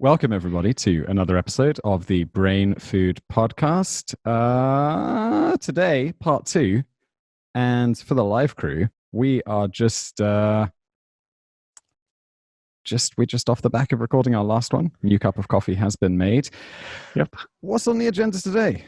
Welcome, everybody, to another episode of the Brain Food Podcast. Today, part 2. And for the live crew, we are we're just off the back of recording our last one. New cup of coffee has been made. Yep. What's on the agenda today?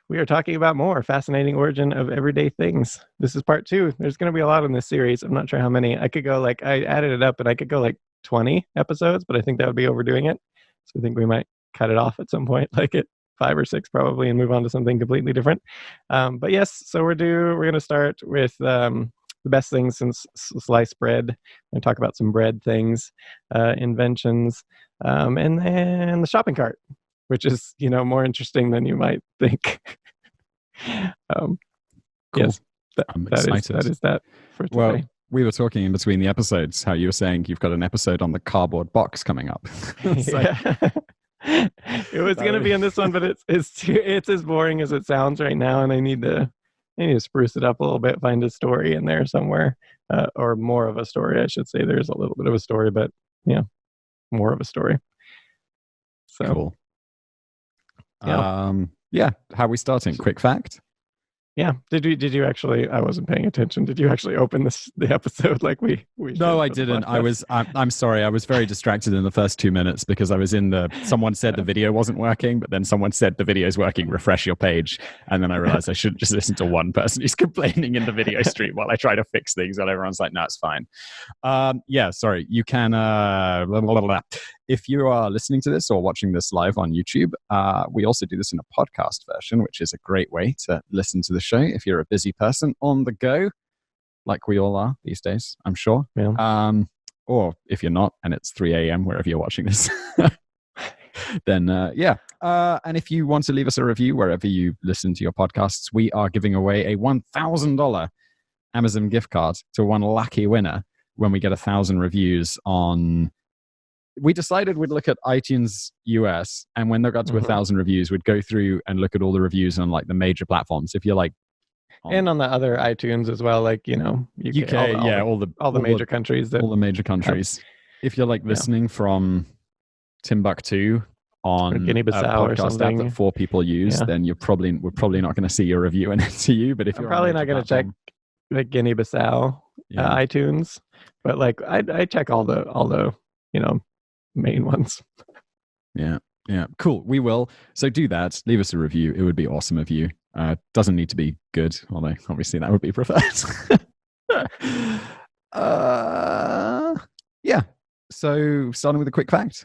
We are talking about more fascinating origin of everyday things. This is part 2. There's going to be a lot in this series. I'm not sure how many. I added it up and I could go 20 episodes, but I think that would be overdoing it. So I think we might cut it off at some point, like at 5 or 6 probably, and move on to something completely different. But yes, so we're going to start with the best things since sliced bread. We're going to talk about some bread things, inventions, and then the shopping cart, which is, more interesting than you might think. Cool. Yes, I'm excited. That is that for today. Well, we were talking in between the episodes how you were saying you've got an episode on the cardboard box coming up. It was going to be in this one, but it's as boring as it sounds right now, and I need to spruce it up a little bit, find a story in there somewhere, or more of a story, I should say. There's a little bit of a story, but more of a story. So cool. How are we starting? Quick fact. Yeah. Did you actually? I wasn't paying attention. Did you actually open the episode like we? No, I didn't. I'm sorry. I was very distracted in the first 2 minutes because I was someone said the video wasn't working, but then someone said the video's working, refresh your page. And then I realized I shouldn't just listen to one person who's complaining in the video stream while I try to fix things while everyone's like, no, it's fine. Sorry. You can, blah, blah, blah, blah. If you are listening to this or watching this live on YouTube, we also do this in a podcast version, which is a great way to listen to the show if you're a busy person on the go, like we all are these days, I'm sure. Yeah. Or if you're not, and it's 3 a.m. wherever you're watching this, then and if you want to leave us a review wherever you listen to your podcasts, we are giving away a $1,000 Amazon gift card to one lucky winner when we get 1,000 reviews on... We decided we'd look at iTunes US, and when they got to 1,000 reviews, we'd go through and look at all the reviews on the major platforms. If you're and on the other iTunes as well, UK, all the major countries, all the major countries. If you're listening from Timbuktu on Guinea-Bissau a podcast app that 4 people use, then we're probably not going to see your review in it to you. But if I'm you're probably not going to check the Guinea-Bissau iTunes, but I check all the main ones. Yeah, cool. We will. So do that. Leave us a review. It would be awesome of you. Doesn't need to be good, although obviously that would be preferred. So starting with a quick fact.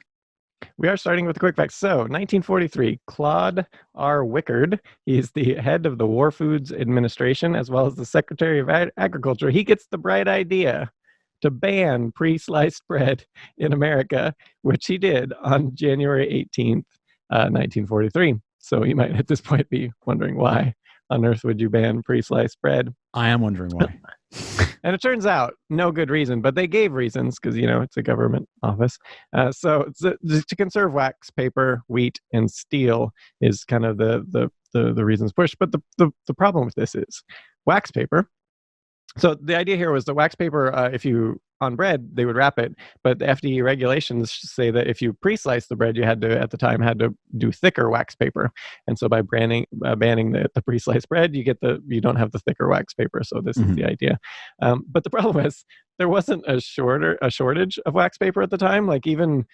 We are starting with a quick fact. So 1943, Claude R. Wickard, he's the head of the War Foods Administration as well as the Secretary of Agriculture. He gets the bright idea to ban pre-sliced bread in America, which he did on January 18th, 1943. So you might at this point be wondering, why on earth would you ban pre-sliced bread? I am wondering why. And it turns out no good reason, but they gave reasons because, it's a government office. So to conserve wax, paper, wheat, and steel is kind of the reasons pushed. But the problem with this is wax paper. So the idea here was the wax paper, if you on bread, they would wrap it, but the FDA regulations say that if you pre-slice the bread, you had to do thicker wax paper, and so by banning the pre-sliced bread, you don't have the thicker wax paper. So this is the idea, but the problem is there wasn't a shortage of wax paper at the time. Even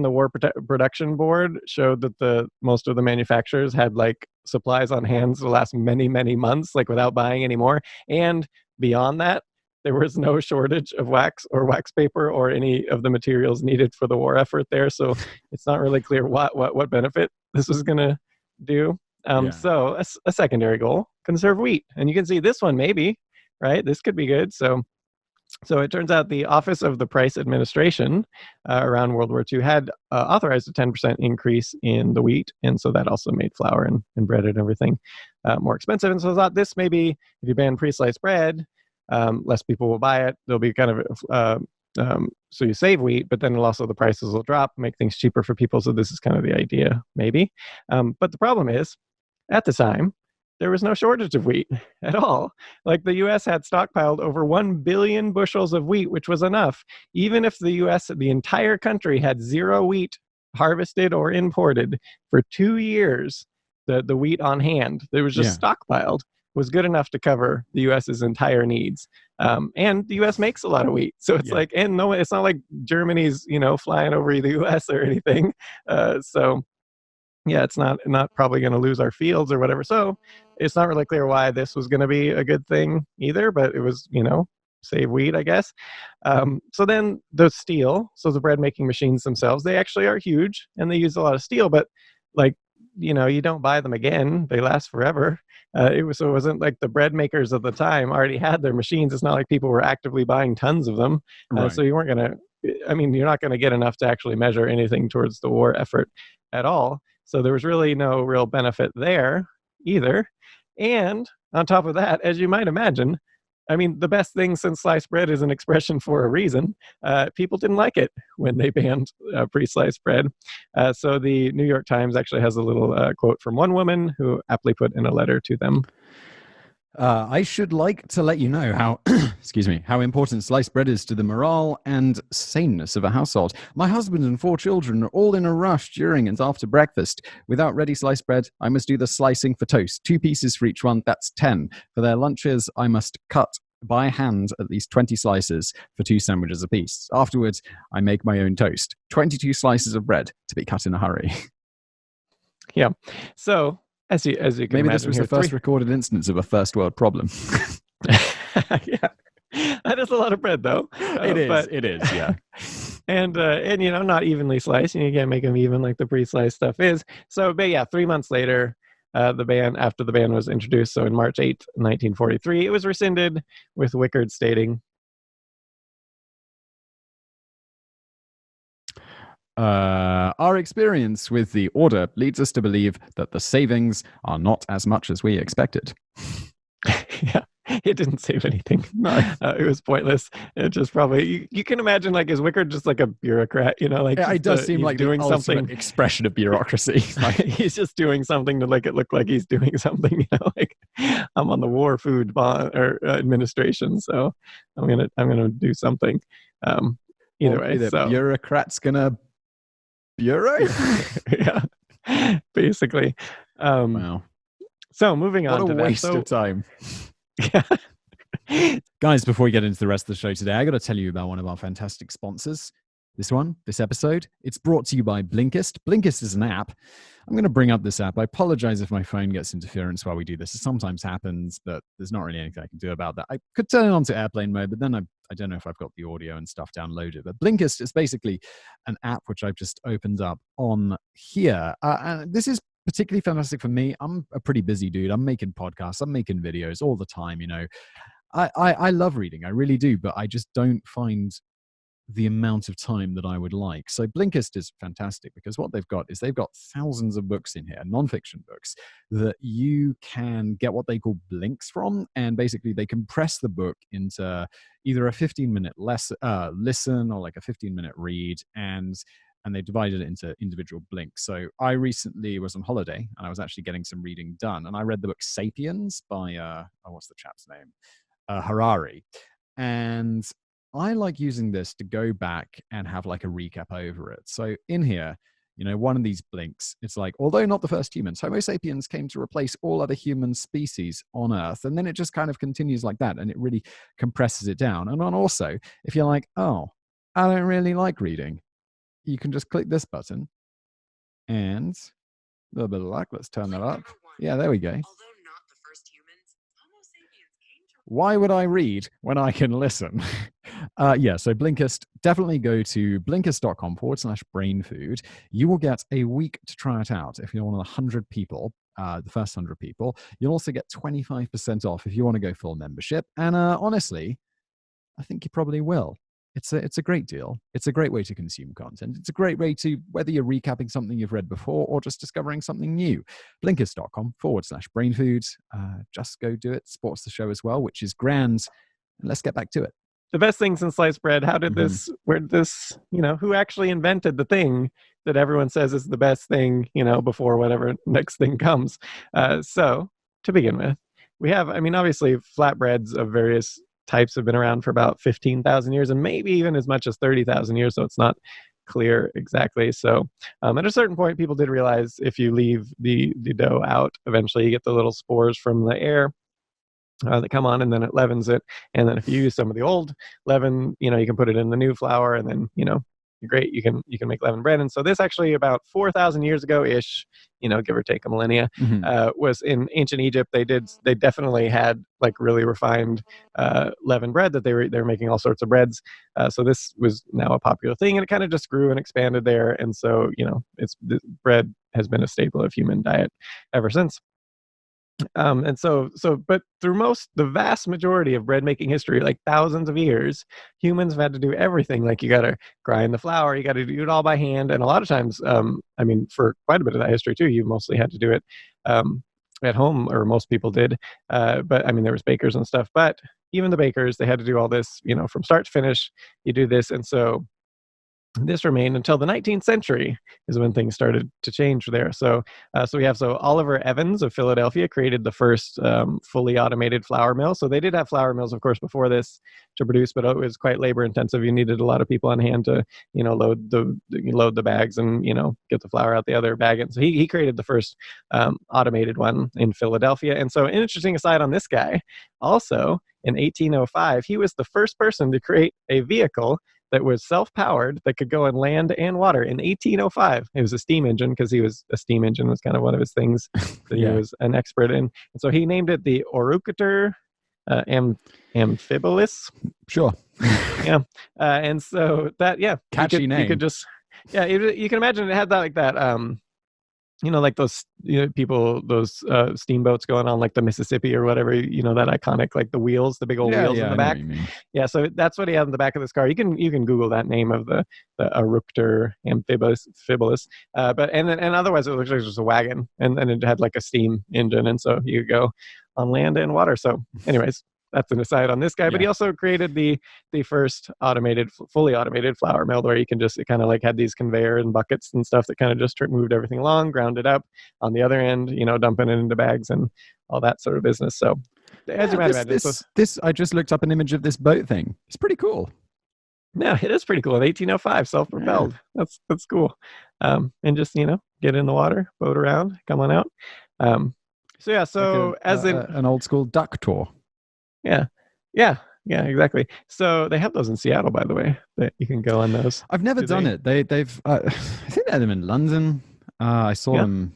the War Production Board showed that most of the manufacturers had supplies on hand to last many months, without buying any more. And beyond that, there was no shortage of wax or wax paper or any of the materials needed for the war effort there. So it's not really clear what benefit this was going to do. So a secondary goal, conserve wheat. And you can see this one maybe, right? This could be good. So it turns out the Office of the Price Administration around World War II had authorized a 10% increase in the wheat. And so that also made flour and bread and everything more expensive. And so I thought this maybe, if you ban pre-sliced bread, less people will buy it. There'll be kind of, so you save wheat, but then also the prices will drop, make things cheaper for people. So this is kind of the idea, maybe. But the problem is, at the time, there was no shortage of wheat at all. The U.S. had stockpiled over 1 billion bushels of wheat, which was enough. Even if the U.S., the entire country, had zero wheat harvested or imported for 2 years, the wheat on hand that was just stockpiled was good enough to cover the U.S.'s entire needs. And the U.S. makes a lot of wheat, so it's like, and no, it's not like Germany's flying over the U.S. or anything. So yeah, it's not probably going to lose our fields or whatever. So it's not really clear why this was going to be a good thing either. But it was, save wheat, I guess. So then the steel, so the bread making machines themselves, they actually are huge and they use a lot of steel, but like, you don't buy them again. They last forever. It wasn't like the bread makers of the time already had their machines. It's not like people were actively buying tons of them. Right. So you weren't going to, you're not going to get enough to actually measure anything towards the war effort at all. So there was really no real benefit there either. And on top of that, as you might imagine, the best thing since sliced bread is an expression for a reason. People didn't like it when they banned pre-sliced bread. So the New York Times actually has a little quote from one woman who aptly put in a letter to them. I should like to let you know how, how important sliced bread is to the morale and saneness of a household. My husband and 4 children are all in a rush during and after breakfast. Without ready sliced bread, I must do the slicing for toast. 2 pieces for each one, that's 10. For their lunches, I must cut by hand at least 20 slices for 2 sandwiches apiece. Afterwards, I make my own toast. 22 slices of bread to be cut in a hurry. Yeah. So as you can maybe imagine, this was the first recorded instance of a first world problem. Yeah, that is a lot of bread, though. It is, yeah. And not evenly sliced. You can't make them even like the pre-sliced stuff is. So, but yeah, 3 months later, after the ban was introduced, so in March 8th, 1943, it was rescinded, with Wickard stating, our experience with the order leads us to believe that the savings are not as much as we expected. Yeah, it didn't save anything. No. It was pointless. It just probably, you can imagine, like, is Wickard just like a bureaucrat, it does seem like doing the something expression of bureaucracy. He's just doing something to make it look like he's doing something, like, I'm on the War Food Bond or Administration, so I'm gonna do something. Either way, the so bureaucrat's gonna bureau. Yeah, basically. Wow. So moving on. What a waste of time. Yeah. Guys, before we get into the rest of the show today, I got to tell you about one of our fantastic sponsors. This episode, it's brought to you by Blinkist. Blinkist is an app. I'm going to bring up this app. I apologize if my phone gets interference while we do this. It sometimes happens, but there's not really anything I can do about that. I could turn it on to airplane mode, but then I don't know if I've got the audio and stuff downloaded. But Blinkist is basically an app which I've just opened up on here. And this is particularly fantastic for me. I'm a pretty busy dude. I'm making podcasts. I'm making videos all the time, I love reading. I really do, but I just don't find the amount of time that I would like. So Blinkist is fantastic because what they've got thousands of books in here, nonfiction books, that you can get what they call blinks from. And basically they compress the book into either a 15-minute listen or like a 15-minute read. And they divided it into individual blinks. So I recently was on holiday and I was actually getting some reading done. And I read the book Sapiens by, what's the chap's name? Harari. And I like using this to go back and have like a recap over it. So in here, one of these blinks, it's like, although not the first humans, Homo sapiens came to replace all other human species on Earth. And then it just kind of continues like that. And it really compresses it down. And then also, if you're like, oh, I don't really like reading, you can just click this button and a little bit of luck. Let's turn that up. Yeah, there we go. Why would I read when I can listen? So Blinkist, definitely go to blinkist.com/brainfood. You will get a week to try it out if you're one of the 100 people, the first 100 people. You'll also get 25% off if you want to go full membership. And honestly, I think you probably will. It's a great deal. It's a great way to consume content. It's a great way to, whether you're recapping something you've read before or just discovering something new. Blinkist.com/brainfood. Just go do it. Supports the show as well, which is grand. And let's get back to it. The best thing since sliced bread. How did who actually invented the thing that everyone says is the best thing, before whatever next thing comes? So to begin with, we have, obviously flatbreads of various types have been around for about 15,000 years and maybe even as much as 30,000 years. So it's not clear exactly. So at a certain point, people did realize if you leave the dough out, eventually you get the little spores from the air that come on, and then it leavens it. And then if you use some of the old leaven, you can put it in the new flour, and then great, you can make leavened bread. And so this actually about 4,000 years ago ish, give or take a millennia, was in ancient Egypt. They definitely had like really refined leavened bread that they were making all sorts of breads. So this was now a popular thing, and it kind of just grew and expanded there. And so bread has been a staple of human diet ever since. But through the vast majority of bread making history, like thousands of years, humans have had to do everything. Like you got to grind the flour, you got to do it all by hand, and a lot of times, for quite a bit of that history too, you mostly had to do it at home, or most people did. But there was bakers and stuff, but even the bakers, they had to do all this, from start to finish. You do this, and so this remained until the 19th century is when things started to change there. So Oliver Evans of Philadelphia created the first fully automated flour mill. So they did have flour mills, of course, before this to produce, but it was quite labor intensive. You needed a lot of people on hand to, load the bags and, get the flour out the other bag. And so he created the first automated one in Philadelphia. And so an interesting aside on this guy, also in 1805, he was the first person to create a vehicle that was self-powered, that could go on land and water in 1805. It was a steam engine, because a steam engine was kind of one of his things that he was an expert in. And so he named it the Orucator Amphibolus. Sure. Yeah. And so that, catchy name. You could just, you can imagine it had that, like that, like those people, those steamboats going on like the Mississippi or whatever, that iconic, like the wheels, the big old wheels in the back. Yeah, so that's what he had in the back of this car. You can Google that name of the Eructor Amphibolus. But otherwise it looks like just a wagon, and it had like a steam engine, and so you could go on land and water. So anyways, that's an aside on this guy. But he also created the first fully automated flour mill, where you can just, it kind of like had these conveyor and buckets and stuff that kind of just moved everything along, ground it up on the other end, dumping it into bags and all that sort of business. So as you might imagine, this I just looked up an image of this boat thing. It's pretty cool. Yeah, it is pretty cool. In 1805, self-propelled. Yeah. That's cool. And just, get in the water, boat around, come on out. An old school duck tour. Yeah, exactly. So they have those in Seattle, by the way, that you can go on those. I've never done it. They've I think they had them in London. I saw them.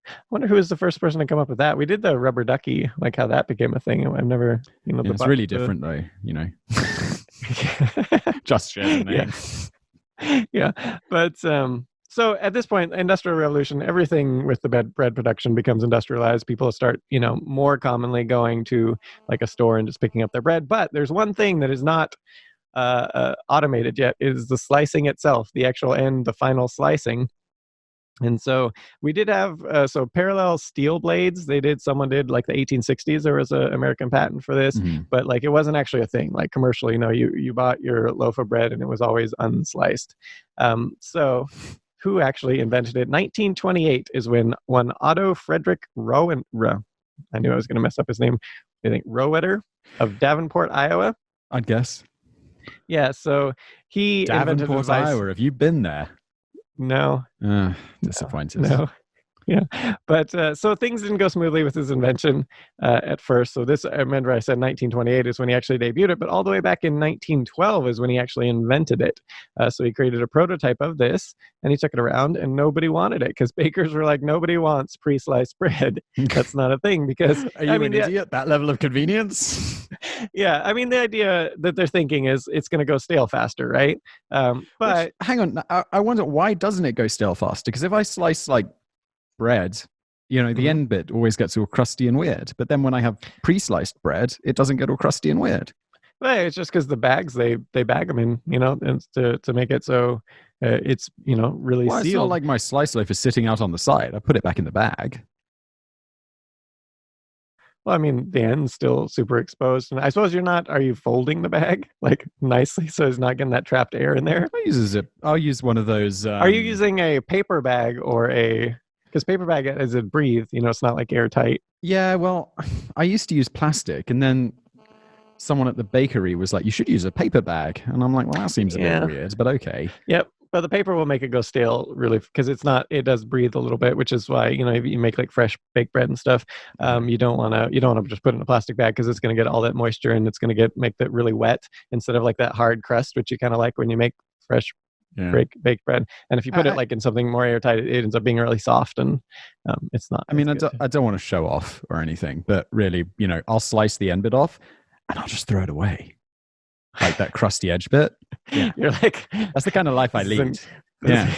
I wonder who was the first person to come up with that. We did the rubber ducky, like how that became a thing. I've never, it's really different though, Just share the name. Yeah, but so at this point, industrial revolution, everything with the bread production becomes industrialized. People start, more commonly going to like a store and just picking up their bread. But there's one thing that is not automated yet, is the slicing itself, the actual end, the final slicing. And so we did have parallel steel blades. Someone did like the 1860s. There was an American patent for this, but like it wasn't actually a thing. Like commercially, you bought your loaf of bread and it was always unsliced. So who actually invented it? 1928 is when one Otto Frederick Rowan. I knew I was going to mess up his name. I think Rowetter of Davenport, Iowa. I'd guess. Yeah. So he invented Davenport, Iowa. Have you been there? No. Disappointed. No. Yeah. But so things didn't go smoothly with his invention at first. So this, I remember I said 1928 is when he actually debuted it, but all the way back in 1912 is when he actually invented it. So he created a prototype of this, and he took it around, and nobody wanted it, because bakers were like, nobody wants pre-sliced bread. That's not a thing, because... Are you an idiot? That level of convenience? Yeah. The idea that they're thinking is it's going to go stale faster, right? But hang on. I wonder, why doesn't it go stale faster? Because if I slice like bread, the end bit always gets all crusty and weird. But then when I have pre-sliced bread, it doesn't get all crusty and weird. Well, it's just because the bags they bag them in, and to make it so it's really sealed. It's not like my slice loaf is sitting out on the side. I put it back in the bag. Well, the end's still super exposed, and I suppose are you folding the bag like nicely so it's not getting that trapped air in there? I'll use one of those. Are you using a paper bag or because paper bag, as it breathes, it's not like airtight. Yeah, well, I used to use plastic, and then someone at the bakery was like, you should use a paper bag. And I'm like, well, that seems a bit weird, but okay. Yep. But the paper will make it go stale really because it does breathe a little bit, which is why, if you make like fresh baked bread and stuff, you don't want to just put it in a plastic bag because it's going to get all that moisture and it's going to make that really wet instead of like that hard crust, which you kind of like when you make fresh baked bread. And if you put it like in something more airtight, it ends up being really soft and it's not. I mean, I don't want to show off or anything, but really, I'll slice the end bit off and I'll just throw it away. Like that crusty edge bit. Yeah. You're like, that's the kind of life I lead. Yeah.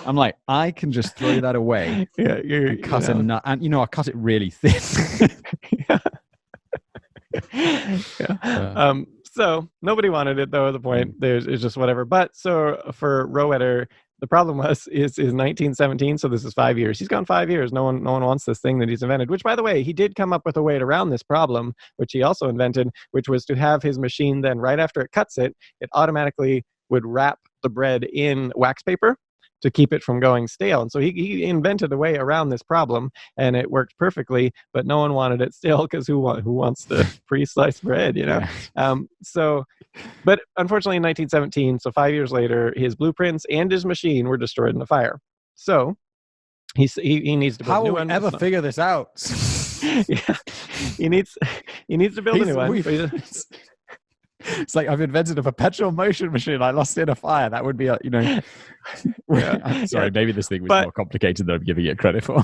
I'm like, I can just throw that away. Yeah. And cut a nut. And, I'll cut it really thin. Yeah. So nobody wanted it though. The point is just whatever. But so for Roeder, the problem is 1917. So this is 5 years. He's gone 5 years. No one wants this thing that he's invented. Which, by the way, he did come up with a way around this problem, which he also invented, which was to have his machine then right after it cuts it, it automatically would wrap the bread in wax paper to keep it from going stale. And so he invented a way around this problem, and it worked perfectly. But no one wanted it still because who wants the pre-sliced bread, Yeah. But unfortunately, in 1917, so 5 years later, his blueprints and his machine were destroyed in a fire. So he needs to build a new one. How will we ever figure this out? Yeah, he needs to build a new one. It's like I've invented a perpetual motion machine I lost in a fire. That would be, Yeah. I'm sorry, maybe this thing was more complicated than I'm giving it credit for.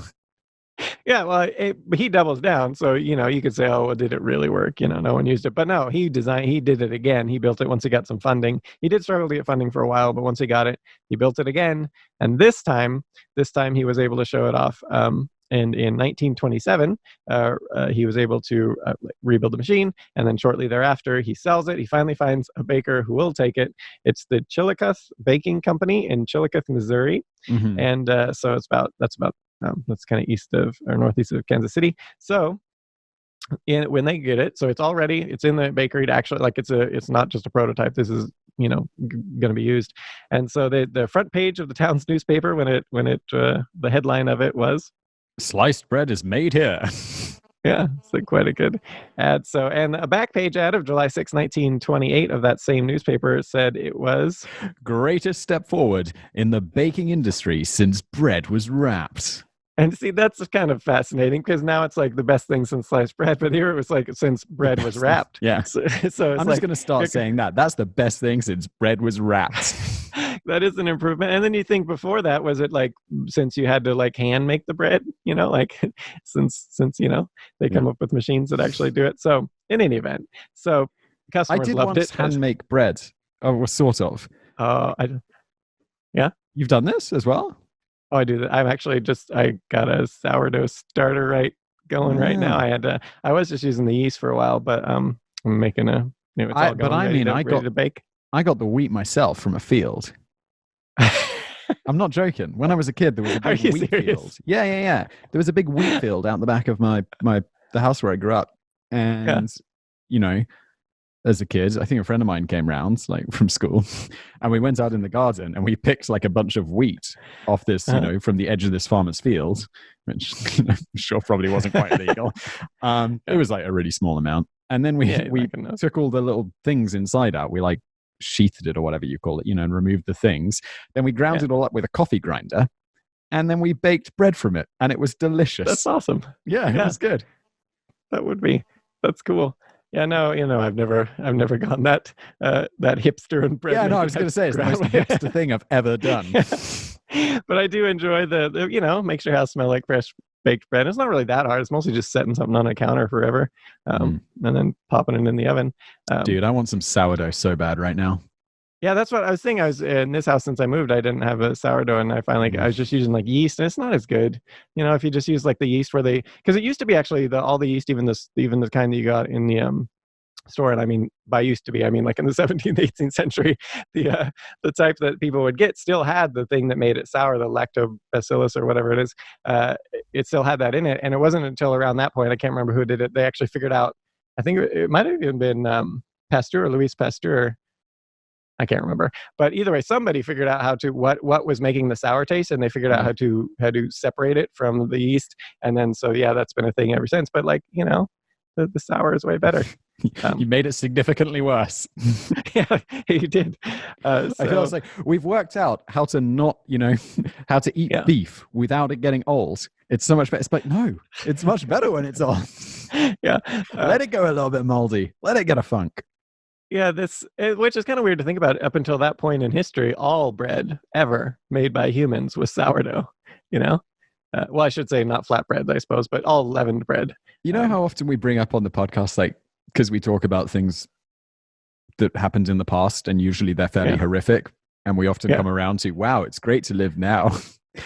Yeah, well, he doubles down. So, you could say, oh, well, did it really work? No one used it. But no, he did it again. He built it once he got some funding. He did struggle to get funding for a while, but once he got it, he built it again. And this time he was able to show it off. And in 1927, he was able to rebuild the machine. And then shortly thereafter, he sells it. He finally finds a baker who will take it. It's the Chillicothe Baking Company in Chillicothe, Missouri. Mm-hmm. And so that's kind of east of or northeast of Kansas City. So when they get it, so it's all ready. It's in the bakery to actually, like, it's not just a prototype. This is going to be used. And so the front page of the town's newspaper when it the headline of it was "Sliced bread is made here." Yeah, it's like quite a good ad. So, and a back page ad of July 6, 1928 of that same newspaper said it was greatest step forward in the baking industry since bread was wrapped. And see, that's kind of fascinating because now it's like the best thing since sliced bread, but here it was like since bread was wrapped. Yeah. So it's I'm just going to start saying that. That's the best thing since bread was wrapped. That is an improvement. And then you think before that, was it like since you had to like hand make the bread, like since they come up with machines that actually do it. So in any event, so customers loved it. I did once hand make bread. Oh, sort of. Yeah. You've done this as well? Oh, I do that. I got a sourdough starter going right now. I was just using the yeast for a while, but I'm making it's all going ready to bake. I got the wheat myself from a field. I'm not joking. When I was a kid, there was a big wheat field. Yeah. There was a big wheat field out the back of the house where I grew up. And, as a kid, I think a friend of mine came round, like from school, and we went out in the garden and we picked like a bunch of wheat off this, from the edge of this farmer's field, which I'm sure probably wasn't quite legal. It was like a really small amount. And then we took all the little things inside out. We like sheathed it or whatever you call it, and removed the things. Then we ground it all up with a coffee grinder, and then we baked bread from it, and it was delicious. That's awesome. Yeah, it was good. That's cool. Yeah, no, I've never gone that hipster and bread. Yeah, no, I was going to say it's the most hipster thing I've ever done. But I do enjoy the makes your house smell like fresh baked bread. It's not really that hard. It's mostly just setting something on a counter forever, and then popping it in the oven. Dude, I want some sourdough so bad right now. Yeah, that's what I was thinking. I was in this house since I moved. I didn't have a sourdough, and I finally I was just using like yeast, and it's not as good. If you just use like the yeast because it used to be actually all the yeast, even the kind that you got in the store. And I mean, by used to be, I mean like in the 17th, 18th century, the type that people would get still had the thing that made it sour, the lactobacillus or whatever it is. It still had that in it, and it wasn't until around that point, I can't remember who did it. They actually figured out. I think it might have even been Pasteur, Louis Pasteur. I can't remember, but either way, somebody figured out how to what was making the sour taste, and they figured out how to separate it from the yeast, and then so that's been a thing ever since. But like the sour is way better. You made it significantly worse. Yeah, you did. I feel it's like we've worked out how to not, how to eat Yeah. beef without it getting old. It's so much better. It's like, no, it's much better when it's old. Yeah. Let it go a little bit moldy. Let it get a funk. Yeah, which is kind of weird to think about. Up until that point in history, all bread ever made by humans was sourdough. You know, well, I should say not flatbread, I suppose, but all leavened bread. You know how often we bring up on the podcast, like, because we talk about things that happened in the past, and usually they're fairly horrific, and we often come around to, wow, it's great to live now.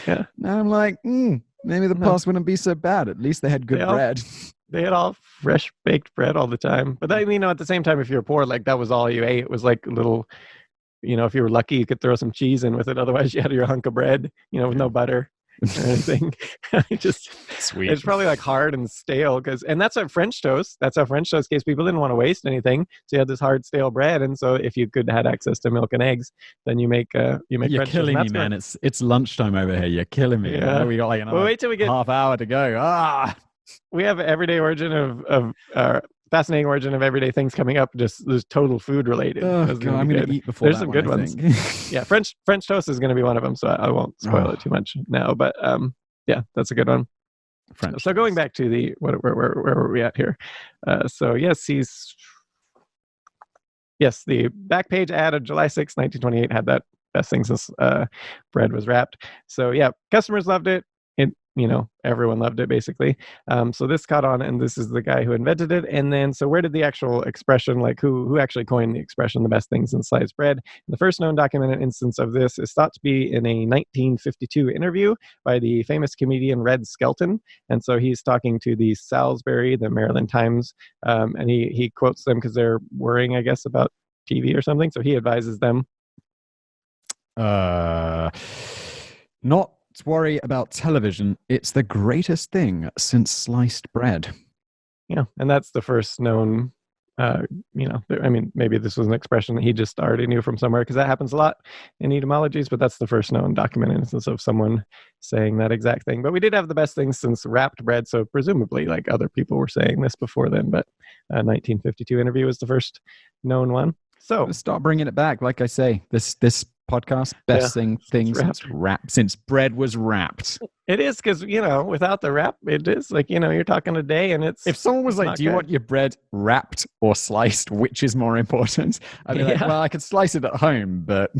Yeah. Now I'm like, maybe the past wouldn't be so bad. At least they had good bread. They had all fresh baked bread all the time. But then, at the same time, if you're poor, like that was all you ate. It was like a little, if you were lucky, you could throw some cheese in with it. Otherwise, you had your hunk of bread, with no butter or anything. Just sweet. It's probably like hard and stale and that's how French toast case. People didn't want to waste anything, so you had this hard stale bread. And so if you could had access to milk and eggs, then you make You're French killing toast. me, man. It's lunchtime over here. You're killing me. Yeah. We got like another wait till we get half hour to go. We have everyday origin of fascinating origin of everyday things coming up. Just there's total food related. Oh God, I'm going to eat before. There's some good ones. Yeah, French toast is going to be one of them, so I won't spoil it too much now. But yeah, that's a good one. French. So going back to the where were we at here? The back page ad of July 6, 1928 had that best thing since bread was wrapped. So yeah, customers loved it. Everyone loved it basically. So this caught on, and this is the guy who invented it. And then, so where did the actual expression, like who actually coined the expression, the best thing since sliced bread? The first known documented instance of this is thought to be in a 1952 interview by the famous comedian Red Skelton. And so he's talking to the Salisbury, the Maryland Times, and he quotes them because they're worrying, I guess, about TV or something. So he advises them. Not worry about television. It's the greatest thing since sliced bread. Yeah, and that's the first known, maybe this was an expression that he just already knew from somewhere, because that happens a lot in etymologies, but that's the first known documented instance of someone saying that exact thing. But we did have the best things since wrapped bread, so presumably like other people were saying this before then, but 1952 interview was the first known one. So let's start bringing it back. Like I say, this podcast, best thing since bread was wrapped. It is, because without the wrap, it is like you're talking a day, and it's, if someone was like, do you want your bread wrapped or sliced, which is more important? I'd be like, well, I could slice it at home, but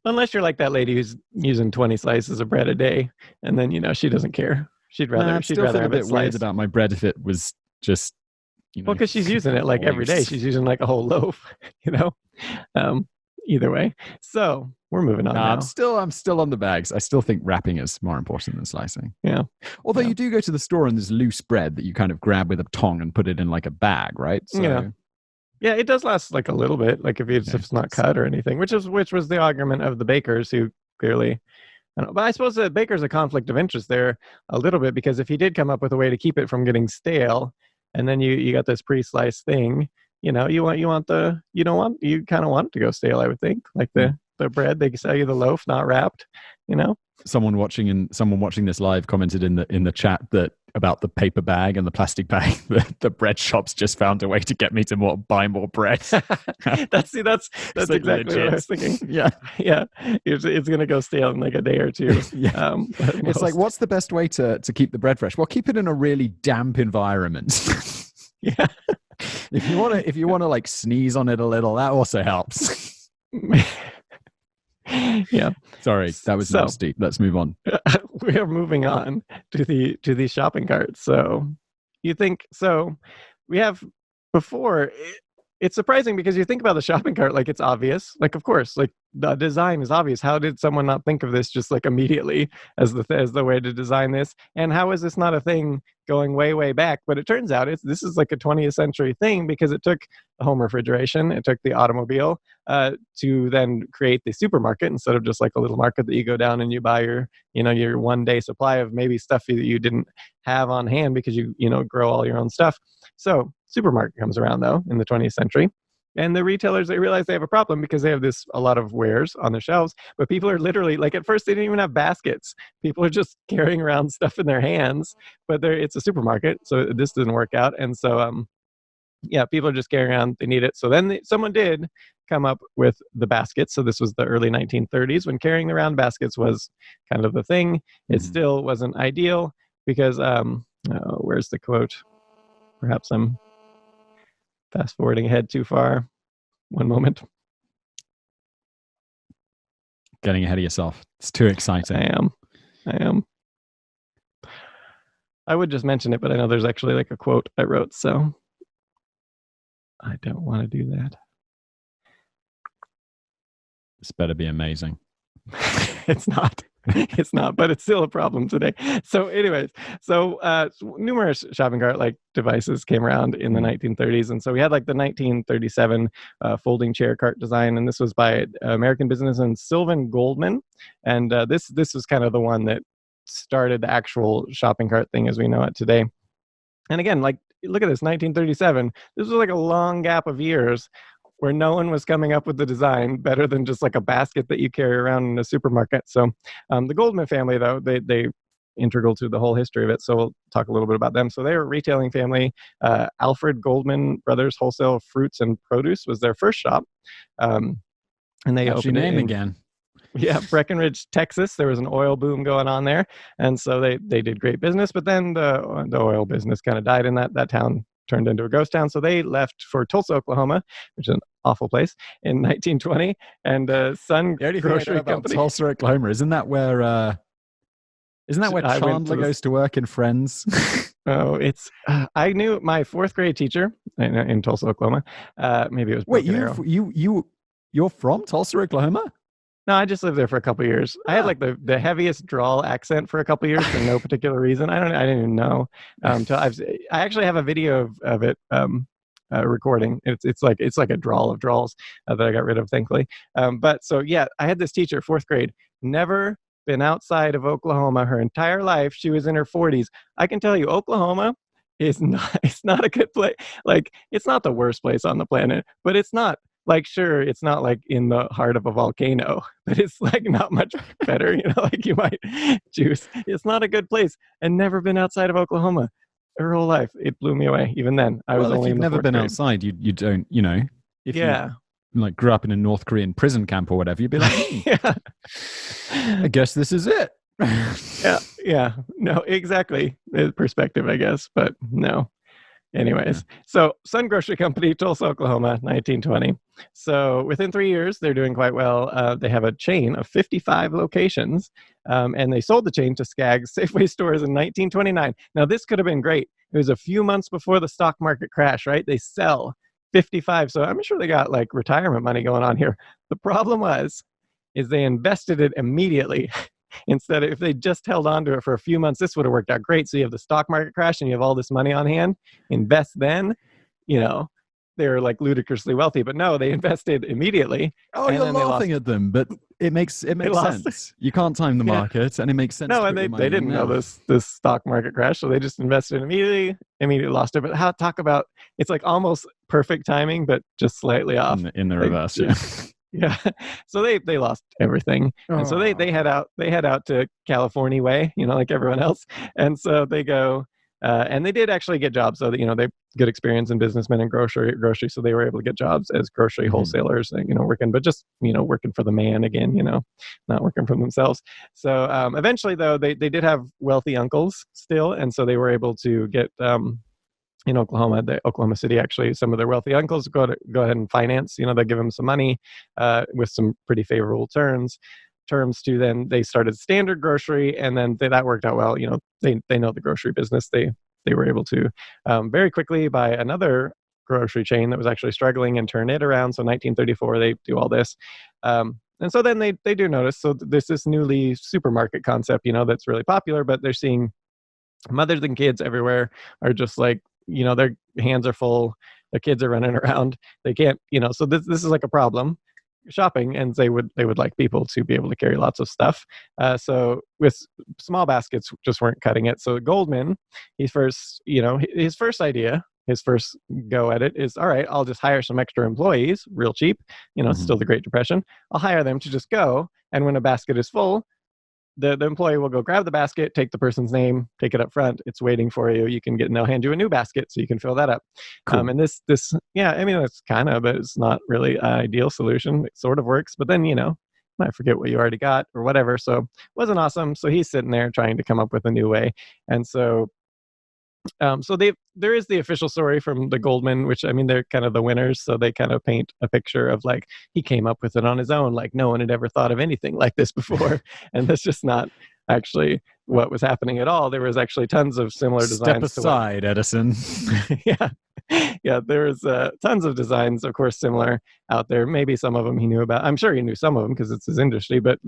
unless you're like that lady who's using 20 slices of bread a day, and then she doesn't care. She'd rather feel a bit weird about my bread if it was just well, because she's using it like every day. She's using like a whole loaf. Either way. So we're moving on now. I'm still on the bags. I still think wrapping is more important than slicing. Yeah. Although you do go to the store and there's loose bread that you kind of grab with a tong and put it in like a bag, right? So, yeah, it does last like a little bit, like if it's not cut or anything, which was the argument of the bakers, who clearly, but I suppose the baker's a conflict of interest there a little bit, because if he did come up with a way to keep it from getting stale, and then you got this pre-sliced thing, you kind of want it to go stale, I would think. Like the bread, they sell you the loaf, not wrapped, Someone watching this live commented in the chat that about the paper bag and the plastic bag, the bread shops just found a way to get me to buy more bread. That's exactly what I was thinking. Yeah. It's gonna go stale in like a day or two. Yeah. It's like, what's the best way to keep the bread fresh? Well, keep it in a really damp environment. Yeah. If you want to like sneeze on it a little, that also helps. Yeah. Sorry, that was nasty. Let's move on. We are moving on to the shopping carts. So we have before. It's surprising because you think about the shopping cart, like it's obvious. Like, of course, like the design is obvious. How did someone not think of this just like immediately as the way to design this? And how is this not a thing going way, way back? But it turns out this is like a 20th century thing, because it took the home refrigeration, it took the automobile to then create the supermarket, instead of just like a little market that you go down and you buy your one day supply of maybe stuff that you didn't have on hand because you grow all your own stuff. So supermarket comes around though in the 20th century, and the retailers, they realize they have a problem because they have a lot of wares on their shelves, but people are literally, like, at first they didn't even have baskets. People are just carrying around stuff in their hands, but it's a supermarket, so this didn't work out. And so yeah, people are just carrying around. They need it. So then someone did come up with the baskets. So this was the early 1930s when carrying around baskets was kind of the thing. It still wasn't ideal because, where's the quote? Perhaps I'm fast forwarding ahead too far. One moment. Getting ahead of yourself. It's too exciting. I am. I would just mention it, but I know there's actually like a quote I wrote, so I don't want to do that. This better be amazing. It's not. It's not, but it's still a problem today. So anyways, numerous shopping cart like devices came around in the 1930s. And so we had like the 1937 folding chair cart design. And this was by American businessman Sylvan Goldman. And this was kind of the one that started the actual shopping cart thing as we know it today. And again, like, look at this, 1937. This was like a long gap of years where no one was coming up with the design better than just like a basket that you carry around in a supermarket. So the Goldman family, though, they integral to the whole history of it. So we'll talk a little bit about them. So they were a retailing family. Alfred Goldman Brothers Wholesale Fruits and Produce was their first shop. And they opened name it again. Yeah, Breckenridge, Texas. There was an oil boom going on there. And so they did great business. But then the oil business kind of died in that town. Turned into a ghost town. So they left for Tulsa, Oklahoma, which is an awful place, in 1920. And Sun Grocery Company. Tulsa, Oklahoma. Isn't that where Chandler goes to work in Friends? Oh, it's. I knew my fourth grade teacher in Tulsa, Oklahoma. Maybe it was. Wait, you're from Tulsa, Oklahoma? No, I just lived there for a couple of years. I had like the heaviest drawl accent for a couple of years for no particular reason. I didn't even know. I actually have a video of it recording. It's like a drawl of drawls that I got rid of, thankfully. But so yeah, I had this teacher, fourth grade, never been outside of Oklahoma her entire life. She was in her 40s. I can tell you, Oklahoma is not. It's not a good place. Like, it's not the worst place on the planet, but it's not. Like, sure, it's not like in the heart of a volcano, but it's like not much better, like you might choose. It's not a good place, and never been outside of Oklahoma her whole life. It blew me away. Even then, I was only if you've never been outside, you don't, if you like grew up in a North Korean prison camp or whatever, you'd be like, yeah, I guess this is it. yeah, no, exactly. Perspective, I guess, but no. Anyways, so Sun Grocery Company, Tulsa, Oklahoma, 1920. So within 3 years, they're doing quite well. They have a chain of 55 locations, and they sold the chain to Skaggs Safeway stores in 1929. Now, this could have been great. It was a few months before the stock market crash, right? They sell 55. So I'm sure they got like retirement money going on here. The problem is they invested it immediately. Instead of, if they just held on to it for a few months, this would have worked out great. So you have the stock market crash and you have all this money on hand. Invest then, they're like ludicrously wealthy. But no, they invested immediately. Oh, you're laughing at them, but it makes sense. You can't time the market, and it makes sense. No, and they didn't know this stock market crash, so they just invested immediately lost it. But talk about, it's like almost perfect timing, but just slightly off in the reverse. Yeah. Yeah, so they lost everything, and so they head out to California way, like everyone else, and so they go, and they did actually get jobs, so that they good experience in businessmen and grocery, so they were able to get jobs as grocery wholesalers, working, but just working for the man again, not working for themselves. So eventually, though, they did have wealthy uncles still, and so they were able to get. In Oklahoma City, actually, some of their wealthy uncles go ahead and finance. They give them some money with some pretty favorable terms to. Then they started Standard Grocery, and then that worked out well. They know the grocery business. They were able to very quickly buy another grocery chain that was actually struggling and turn it around. So 1934, they do all this. And so then they do notice. So there's this newly supermarket concept, that's really popular, but they're seeing mothers and kids everywhere are just like, their hands are full, their kids are running around, they can't, so this is like a problem shopping, and they would like people to be able to carry lots of stuff. So with small baskets just weren't cutting it. So Goldman, his first idea, his first go at it is, all right, I'll just hire some extra employees real cheap. It's still the Great Depression. I'll hire them to just go, and when a basket is full, the employee will go grab the basket, take the person's name, take it up front. It's waiting for you. You can get, and they'll hand you a new basket so you can fill that up. Cool. And this, yeah, I mean, it's kind of, but it's not really an ideal solution. It sort of works, but then, I forget what you already got or whatever. So it wasn't awesome. So he's sitting there trying to come up with a new way. And so there is the official story from the Goldman, which, I mean, they're kind of the winners. So they kind of paint a picture of like, he came up with it on his own. Like no one had ever thought of anything like this before. And that's just not actually what was happening at all. There was actually tons of similar designs. Step aside, Edison. Yeah. Yeah, there was tons of designs, of course, similar out there. Maybe some of them he knew about. I'm sure he knew some of them because it's his industry, but,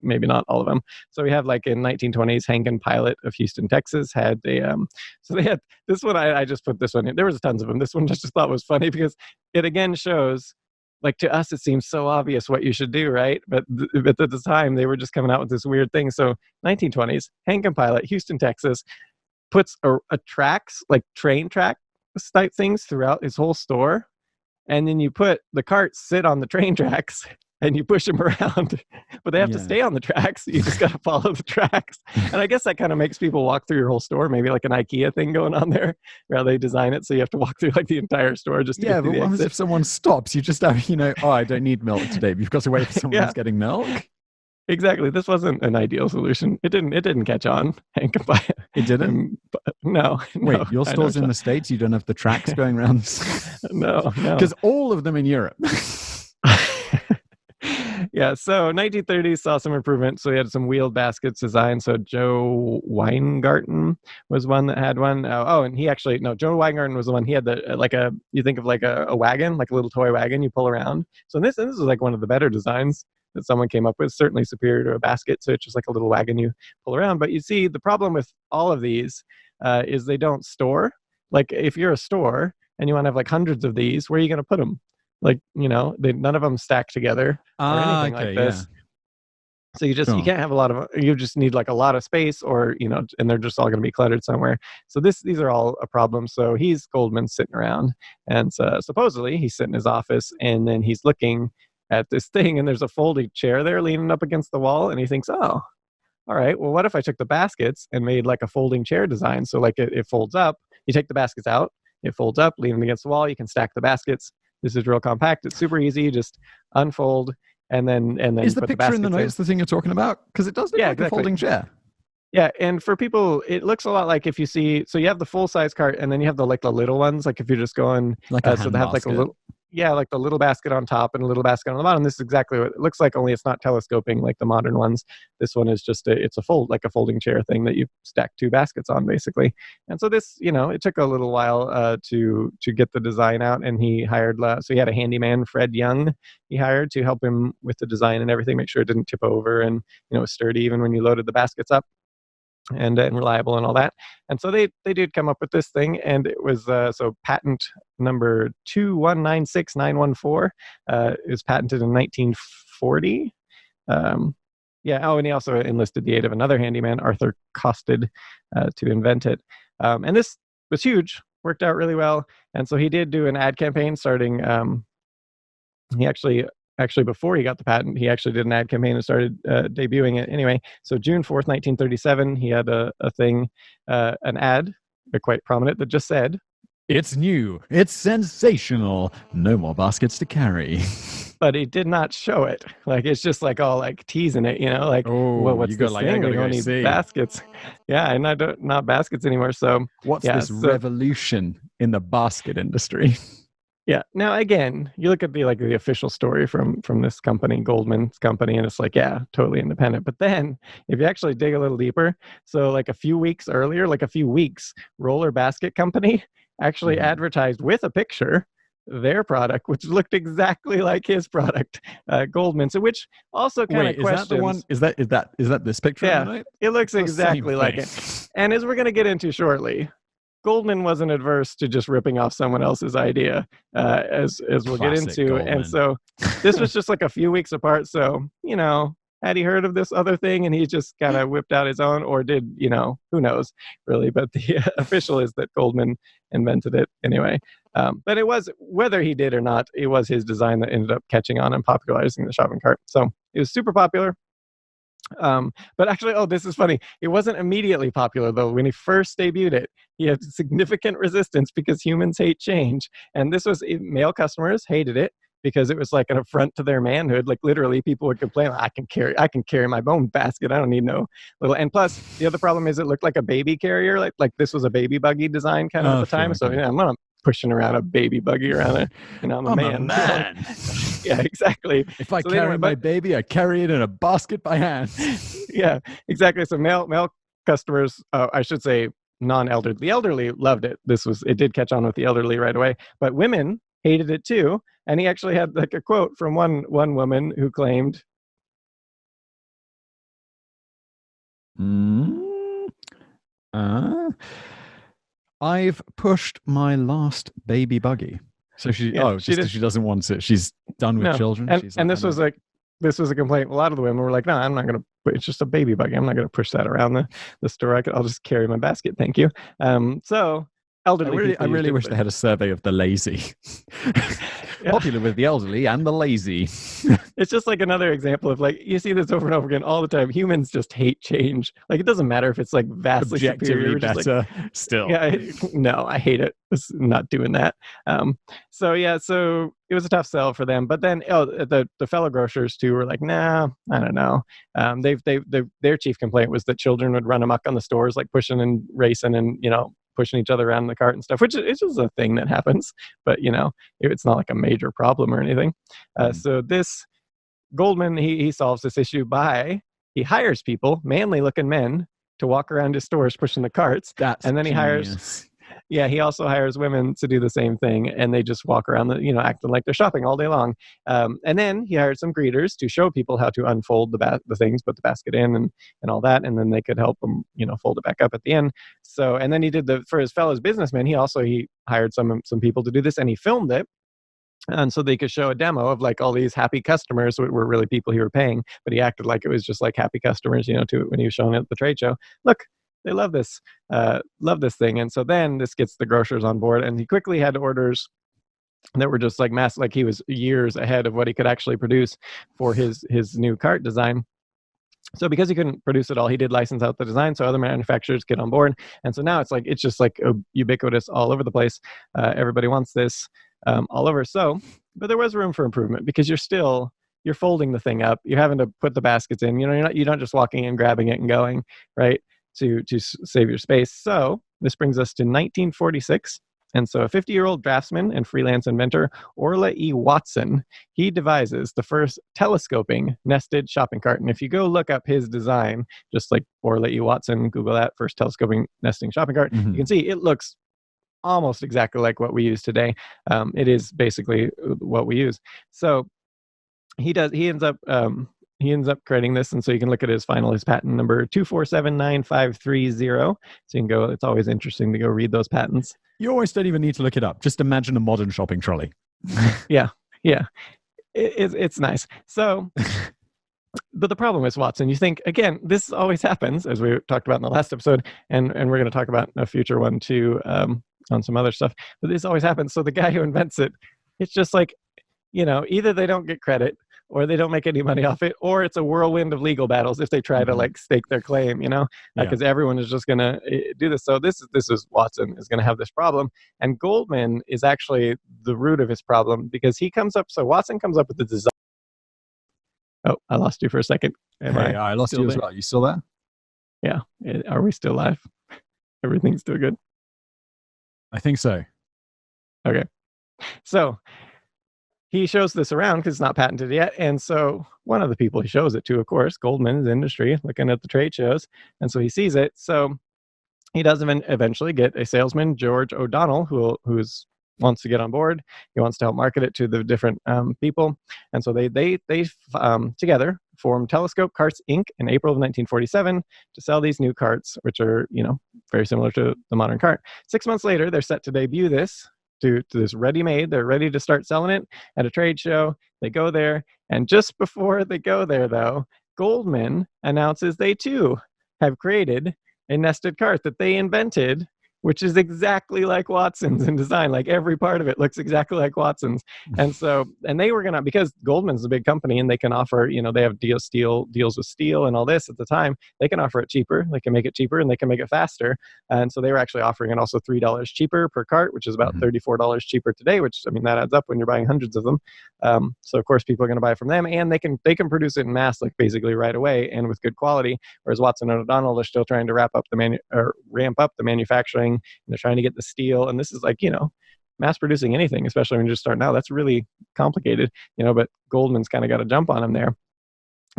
maybe not all of them. So we have like in 1920s, Hankin Pilot of Houston, Texas had so they had this one. I just put this one in. There was tons of them. This one I just thought was funny because it again shows, like to us, it seems so obvious what you should do, right? But at the time, they were just coming out with this weird thing. So 1920s, Hankin Pilot, Houston, Texas, puts a tracks, like train track type things throughout his whole store, and then you put the carts sit on the train tracks and you push them around, but they have to stay on the tracks. You just got to follow the tracks. And I guess that kind of makes people walk through your whole store, maybe like an IKEA thing going on there, where they design it so you have to walk through like the entire store just to get to the what exit. if someone stops? You just have, I don't need milk today, but you've got to wait for someone who's getting milk. Exactly. This wasn't an ideal solution. It didn't catch on. It didn't? No. Wait, your store's in the States? You don't have the tracks going around? No. Because all of them in Europe. Yeah, so 1930s saw some improvement. So he had some wheeled baskets designed. So Joe Weingarten was one that had one. Joe Weingarten was the one. He had you think of like a wagon, like a little toy wagon you pull around. So this was like one of the better designs that someone came up with, certainly superior to a basket. So it's just like a little wagon you pull around. But you see, the problem with all of these is they don't store. Like if you're a store and you want to have like hundreds of these, where are you going to put them? Like, none of them stack together or anything like this. Yeah. So you can't have you just need like a lot of space or, and they're just all going to be cluttered somewhere. So these are all a problem. So Goldman sitting around, and supposedly he's sitting in his office, and then he's looking at this thing, and there's a folding chair there leaning up against the wall, and he thinks, oh, all right, well, what if I took the baskets and made like a folding chair design? So like it folds up, you take the baskets out, it folds up, leaning against the wall, you can stack the baskets. This is real compact. It's super easy. You just unfold and then is the put picture in the notes the thing you're talking about? Because it does look like exactly. a folding chair. Yeah, and for people, it looks a lot like if you see. So you have the full size cart, and then you have the little ones. Like if you're just going, like a so they have like a little. Yeah, like the little basket on top and a little basket on the bottom. This is exactly what it looks like, only it's not telescoping like the modern ones. This one is just it's a folding chair thing that you stack two baskets on, basically. And so this, it took a little while to get the design out, and he hired, so he had a handyman, Fred Young, he hired to help him with the design and everything, make sure it didn't tip over and, it was sturdy even when you loaded the baskets up. And reliable and all that. And so they did come up with this thing, and it was so patent number 2196914 is patented in 1940. And he also enlisted the aid of another handyman, Arthur Costed, to invent it. And this was huge, worked out really well. And so he did do an ad campaign starting. He actually, before he got the patent, he actually did an ad campaign and started debuting it anyway. So June 4th, 1937, he had a thing, an ad, quite prominent, that just said, "It's new. It's sensational. No more baskets to carry." But he did not show it. Like, it's just like all like teasing it, like, what's this thing? We don't need baskets. Yeah, and not baskets anymore. So what's this revolution in the basket industry? Yeah. Now, again, you look at the official story from this company, Goldman's company, and it's like, yeah, totally independent. But then if you actually dig a little deeper, so like a few weeks, Roller Basket Company actually advertised with a picture their product, which looked exactly like his product, Goldman. So which also kind of questions. Is that the one? Is that this picture? Yeah, it looks exactly like it. And as we're going to get into shortly, Goldman wasn't adverse to just ripping off someone else's idea, as we'll get into. Goldman. And so this was just like a few weeks apart. So, had he heard of this other thing and he just kind of whipped out his own, or did, who knows really, but the official is that Goldman invented it anyway. But it was, whether he did or not, it was his design that ended up catching on and popularizing the shopping cart. So it was super popular. But actually, oh, this is funny. It wasn't immediately popular, though. When he first debuted it, he had significant resistance because humans hate change. And this was male customers hated it because it was like an affront to their manhood. Like literally, people would complain, I can carry my own basket. I don't need no little. And plus, the other problem is it looked like a baby carrier. Like this was a baby buggy design kind of at the time. So Okay. yeah, I'm not pushing around a baby buggy around there. I'm a I'm man. a man. Yeah, exactly. If I So carry my baby, I carry it in a basket by hand. Yeah, exactly. So male customers, I should say non-elderly. The elderly loved it. It did catch on with the elderly right away, but women hated it too. And he actually had like a quote from one woman who claimed, I've pushed my last baby buggy. So she doesn't want it. She's done with children. And this was a complaint. A lot of the women were like, no, I'm not going to. It's just a baby buggy. I'm not going to push that around the store. I'll just carry my basket. Thank you. So elderly. I really wish they had a survey of the lazy. Popular with the elderly and the lazy. It's just like another example of like you see this over and over again all the time. Humans just hate change. Like it doesn't matter if it's like vastly objectively better. Like, still, yeah, no, I hate it. It's not doing that. So it was a tough sell for them. But then the fellow grocers too were like, nah, I don't know. Their chief complaint was that children would run amok on the stores, like pushing and racing and pushing each other around in the cart and stuff, which is just a thing that happens. But it's not like a major problem or anything. So this Goldman, he solves this issue by he hires people, manly looking men, to walk around his stores pushing the carts. And then he also hires women to do the same thing, and they just walk around acting like they're shopping all day long. And then he hired some greeters to show people how to unfold the things, put the basket in and all that, and then they could help them fold it back up at the end. So, and then he did for his fellow businessmen, he hired some people to do this, and he filmed it. And so they could show a demo of like all these happy customers were really people he were paying, but he acted like it was just like happy customers, when he was showing it at the trade show. Look, they love this thing. And so then this gets the grocers on board, and he quickly had orders that were just like mass, like he was years ahead of what he could actually produce for his new cart design. So because he couldn't produce it all, he did license out the design so other manufacturers get on board. And so now it's just like ubiquitous all over the place. Everybody wants this all over. So, but there was room for improvement because you're folding the thing up. You're having to put the baskets in. You're not just walking in, grabbing it and going, right, to save your space. So this brings us to 1946. And so a 50-year-old draftsman and freelance inventor, Orla E. Watson, he devises the first telescoping nested shopping cart. And if you go look up his design, just like Orla E. Watson, Google that, first telescoping nesting shopping cart, you can see it looks almost exactly like what we use today. It is basically what we use. So he ends up creating this, and so you can look at his patent number 2479530. So you can go. It's always interesting to go read those patents. You always don't even need to look it up. Just imagine a modern shopping trolley. Yeah. It's nice. So, but the problem is Watson. You think again, this always happens, as we talked about in the last episode, and we're going to talk about a future one too on some other stuff. But this always happens. So the guy who invents it, it's just like either they don't get credit, or they don't make any money off it, or it's a whirlwind of legal battles if they try to like stake their claim, because everyone is just going to do this. So this is Watson is going to have this problem. And Goldman is actually the root of his problem because Watson comes up with the design. Oh, I lost you for a second. I lost you as well. You still there? Yeah. Are we still live? Everything's still good? I think so. Okay. So he shows this around because it's not patented yet. And so one of the people he shows it to, of course, Goldman's industry, looking at the trade shows. And so he sees it. So he does eventually get a salesman, George O'Donnell, who wants to get on board. He wants to help market it to the different people. And so they together formed Telescope Carts Inc. in April of 1947 to sell these new carts, which are, very similar to the modern cart. 6 months later, they're set to debut this to this ready-made. They're ready to start selling it at a trade show. They go there, and just before they go there, though, Goldman announces they too have created a nested cart that they invented which is exactly like Watson's in design. Like every part of it looks exactly like Watson's. And so, and they were gonna, because Goldman's a big company and they can offer, they have deals with steel and all this at the time. They can offer it cheaper. They can make it cheaper and they can make it faster. And so they were actually offering it also $3 cheaper per cart, which is about $34 cheaper today. Which, I mean, that adds up when you're buying hundreds of them. So of course people are going to buy from them, and they can produce it in mass, like basically right away and with good quality. Whereas Watson and O'Donnell are still trying to ramp up the manufacturing, and they're trying to get the steel. And this is like, mass producing anything, especially when you're just starting out, that's really complicated, but Goldman's kind of got a jump on them there.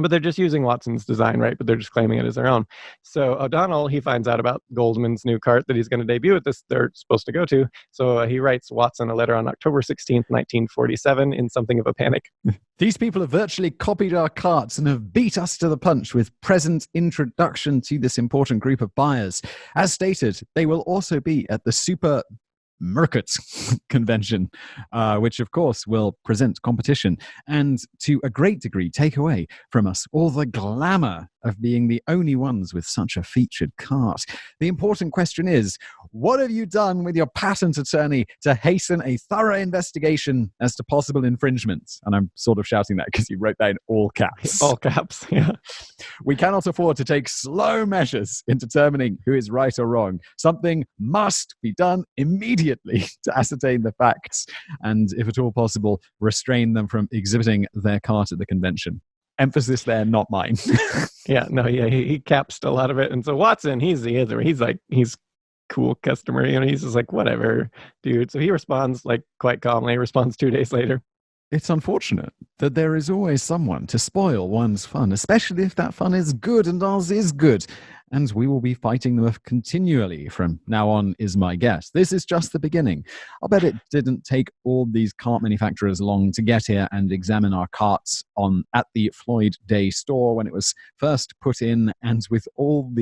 But they're just using Watson's design, right? But they're just claiming it as their own. So O'Donnell, he finds out about Goldman's new cart that he's going to debut at this, they're supposed to go to. So he writes Watson a letter on October 16th, 1947, in something of a panic. These people have virtually copied our carts and have beat us to the punch with present introduction to this important group of buyers. As stated, they will also be at the Super Mercat convention, which of course will present competition and to a great degree take away from us all the glamour of being the only ones with such a featured cart. The important question is, what have you done with your patent attorney to hasten a thorough investigation as to possible infringements? And I'm sort of shouting that because you wrote that in all caps. All caps, yeah. We cannot afford to take slow measures in determining who is right or wrong. Something must be done immediately to ascertain the facts and, if at all possible, restrain them from exhibiting their cart at the convention. Emphasis there, not mine. He capsed a lot of it. And so Watson, he's cool customer, he's just like, whatever, dude. So he responds like quite calmly, responds 2 days later. It's unfortunate that there is always someone to spoil one's fun, especially if that fun is good, and ours is good. And we will be fighting them continually from now on, is my guess. This is just the beginning. I'll bet it didn't take all these cart manufacturers long to get here and examine our carts at the Floyd Day store when it was first put in, and with all of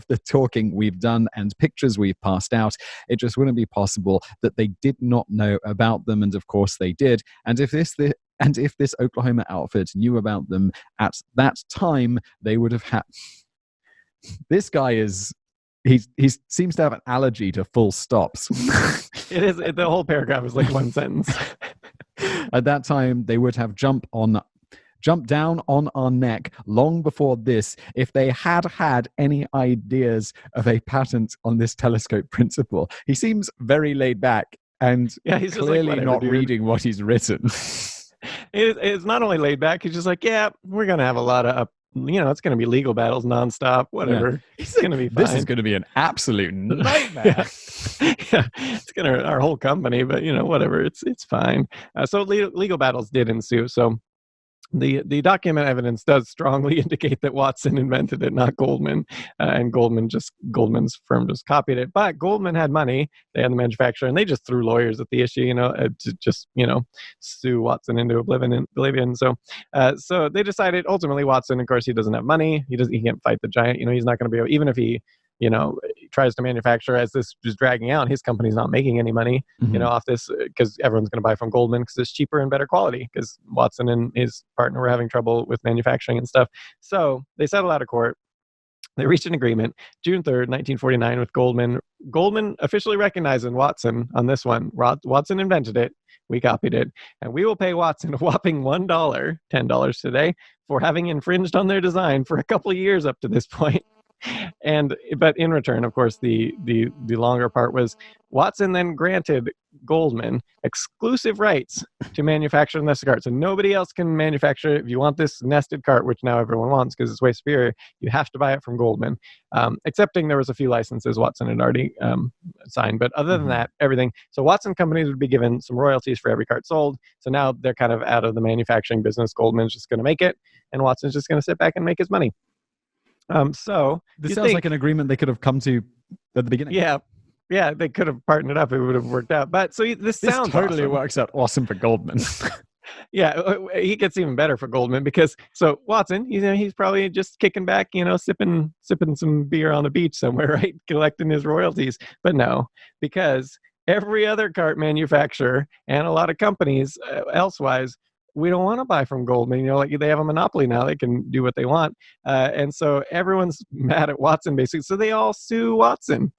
the talking we've done and pictures we've passed out, it just wouldn't be possible that they did not know about them. And of course they did. And if this Oklahoma outfit knew about them at that time, they would have had... This guy he seems to have an allergy to full stops. The whole paragraph is like one sentence. At that time, they would have jumped down on our neck long before this if they had any ideas of a patent on this telescope principle. He seems very laid back and he's clearly like, not reading what he's written. It's not only laid back, he's just like, yeah, we're going to have a lot of it's going to be legal battles nonstop, whatever. Yeah. It's going to be fine. This is going to be an absolute nightmare. It's going to our whole company, but whatever. It's fine. So legal battles did ensue. So the document evidence does strongly indicate that Watson invented it, not Goldman, and Goldman's firm just copied it. But Goldman had money; they had the manufacturer, and they just threw lawyers at the issue, to just sue Watson into oblivion. So they decided ultimately Watson, of course, he doesn't have money. He can't fight the giant. He's not going to be able, even if he tries to manufacture, as this is dragging out, his company's not making any money, off this, because everyone's going to buy from Goldman because it's cheaper and better quality, because Watson and his partner were having trouble with manufacturing and stuff. So they settled out of court. They reached an agreement June 3rd, 1949 with Goldman. Goldman officially recognizing Watson on this one. Watson invented it. We copied it. And we will pay Watson a whopping $1, $10 today, for having infringed on their design for a couple of years up to this point. But in return, of course, the longer part was Watson then granted Goldman exclusive rights to manufacture this cart. So nobody else can manufacture it. If you want this nested cart, which now everyone wants because it's way superior, you have to buy it from Goldman. Excepting there was a few licenses Watson had already signed. But other than that, everything. So Watson companies would be given some royalties for every cart sold. So now they're kind of out of the manufacturing business. Goldman's just going to make it, and Watson's just going to sit back and make his money. So this sounds like an agreement they could have come to at the beginning. Yeah, they could have partnered up. It would have worked out. But so this sounds totally awesome. Works out awesome for Goldman. Yeah, he gets even better for Goldman, because so Watson, he's probably just kicking back, sipping some beer on the beach somewhere, right, collecting his royalties. But no, because every other cart manufacturer and a lot of companies elsewise we don't want to buy from Goldman. You know, like they have a monopoly now; they can do what they want. And so everyone's mad at Watson, basically. So they all sue Watson.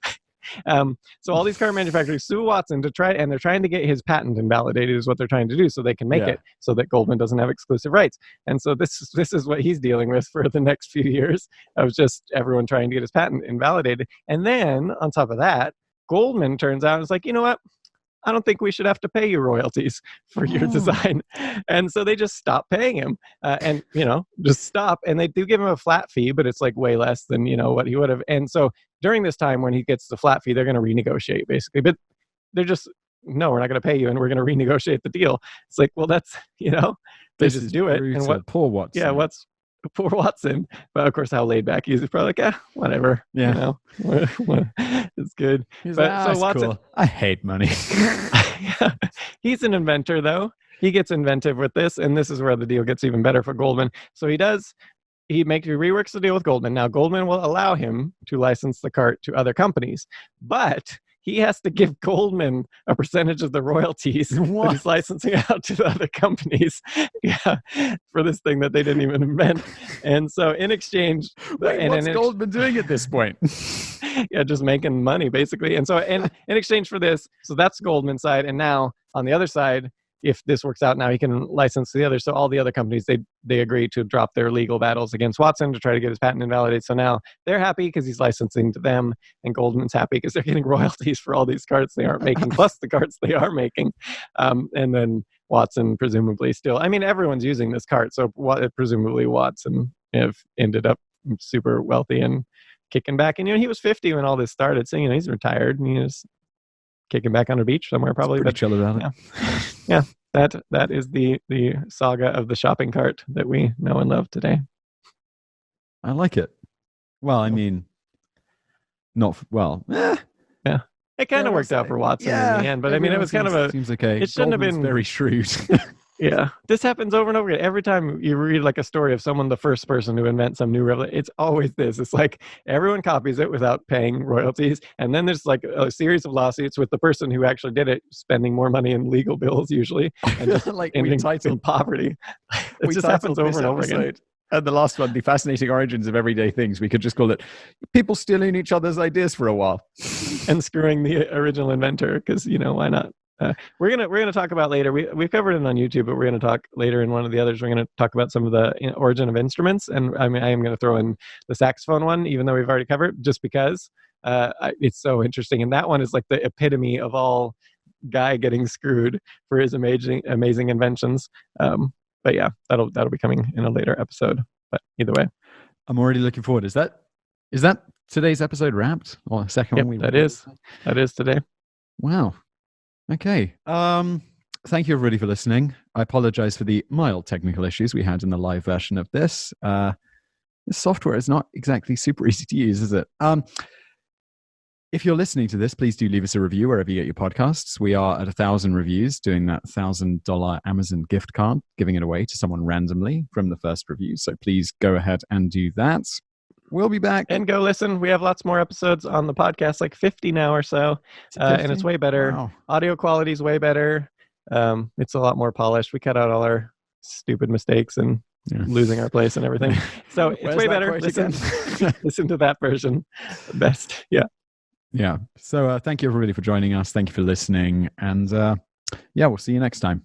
So all these car manufacturers sue Watson to try, and they're trying to get his patent invalidated, is what they're trying to do, so they can make it so that Goldman doesn't have exclusive rights. And so this is what he's dealing with for the next few years, of just everyone trying to get his patent invalidated. And then on top of that, Goldman turns out and is like, you know what? I don't think we should have to pay you royalties for your design. And so they just stop paying him, and, just stop. And they do give him a flat fee, but it's like way less than, what he would have. And so during this time, when he gets the flat fee, they're going to renegotiate, basically. But they're just, no, we're not going to pay you, and we're going to renegotiate the deal. It's like, well, that's, they just do it. And what poor Watson. Yeah, poor Watson. But of course, how laid back he is, probably like, whatever. Yeah. It's good. He's but like, so Watson, cool. I hate money. yeah. He's an inventor, though. He gets inventive with this, and this is where the deal gets even better for Goldman. So he reworks the deal with Goldman. Now, Goldman will allow him to license the cart to other companies, but he has to give Goldman a percentage of the royalties that he's licensing out to the other companies, for this thing that they didn't even invent. And so in exchange... what's Goldman doing at this point? Just making money, basically. And so in exchange for this, so that's Goldman's side. And now on the other side, if this works out, now he can license to the others. So all the other companies, they agree to drop their legal battles against Watson to try to get his patent invalidated. So now they're happy because he's licensing to them, and Goldman's happy because they're getting royalties for all these carts they aren't making, plus the carts they are making. And then Watson presumably still, everyone's using this cart, so presumably Watson have ended up super wealthy and kicking back. And he was 50 when all this started, so he's retired and he's kicking back on a beach somewhere, probably. Pretty chill about it. Yeah, that is the saga of the shopping cart that we know and love today. I like it. Well, not well. Yeah, it kind of worked out for Watson in the end, but it was kind of seems okay. It shouldn't have been very shrewd. Yeah, this happens over and over again. Every time you read like a story of someone, the first person to invent some new revelation, it's always this. It's like everyone copies it without paying royalties, and then there's like a series of lawsuits with the person who actually did it spending more money in legal bills usually, and just like ending in poverty. It just happens over and over again. And the last one, the fascinating origins of everyday things. We could just call it people stealing each other's ideas for a while and screwing the original inventor, because why not? We're gonna talk about later. We've covered it on YouTube, but we're gonna talk later in one of the others. We're gonna talk about some of the origin of instruments, and I am gonna throw in the saxophone one, even though we've already covered it, just because it's so interesting. And that one is like the epitome of all guy getting screwed for his amazing inventions. But yeah, that'll be coming in a later episode. But either way, I'm already looking forward. Is that today's episode wrapped, or second one? That is today. Wow. Okay. Thank you everybody for listening. I apologize for the mild technical issues we had in the live version of this. This software is not exactly super easy to use, is it? If you're listening to this, please do leave us a review wherever you get your podcasts. We are at 1,000 reviews, doing that $1,000 Amazon gift card, giving it away to someone randomly from the first review. So please go ahead and do that. We'll be back. And go listen. We have lots more episodes on the podcast, like 50 now or so. And it's way better. Wow. Audio quality is way better. It's a lot more polished. We cut out all our stupid mistakes and losing our place and everything. So it's way better. Listen to that version. Best. Yeah. Yeah. So thank you everybody for joining us. Thank you for listening. And we'll see you next time.